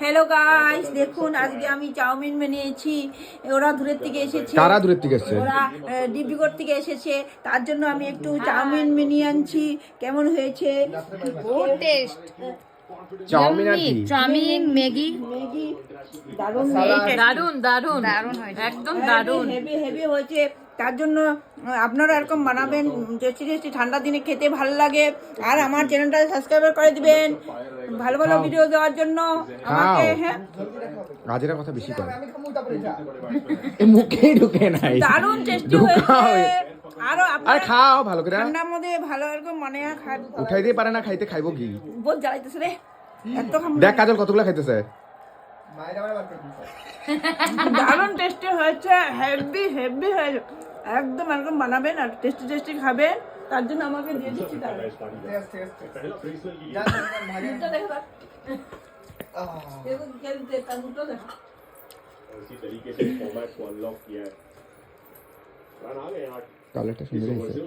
Hello guys, দেখুন আজকে আমি চাউমিন বানিয়েছি। ওরা দূরের থেকে এসেছে। কারা দূরের থেকে এসেছে? ওরা ডিব্রুগড় থেকে এসেছে, তার জন্য আমি একটু চাউমিন বানিয়ে আনছি। কেমন হয়েছে? বহুত টেস্ট। চাউমিন আর কি? চাউমিন, ম্যাগি ম্যাগি দারুণ, দারুন দারুন দারুন হয়েছে, একদম দারুন। হেভি হেভি হয়েছে। তার জন্য আপনারা এরকম বানাবেন, টেস্টি টেস্টি ঠান্ডার দিনে খেতে ভালো লাগে। আর আমার চ্যানেলটা সাবস্ক্রাইব করে দিবেন ভালো ভালো ভিডিও দেওয়ার জন্য আমাকে। হ্যাঁ, রাজের কথা বেশি করে মুখেই ঢুকে নাই। দারুণ টেস্টি ঢুকাও। হয়েছে। আরো আর আপনারা খাও ভালো করে। ঠান্ডার মধ্যে ভালো এরকম মানে উঠাই দিয়ে পারে না, খাইতে খাইবো কি? বহুত জ্বালাইতেছে রে, এত খাবো দেখ কাজল কতগুলো খাইতেছে। দারুণ টেস্টি হয়েছে, হেভি হেভি হয়েছে। একদম এরকম বানাবেন আর টেস্টি টেস্টি খাবেন। তার জন্য আমাকে দিয়ে দিচ্ছি। কালারটা সুন্দর হয়েছে।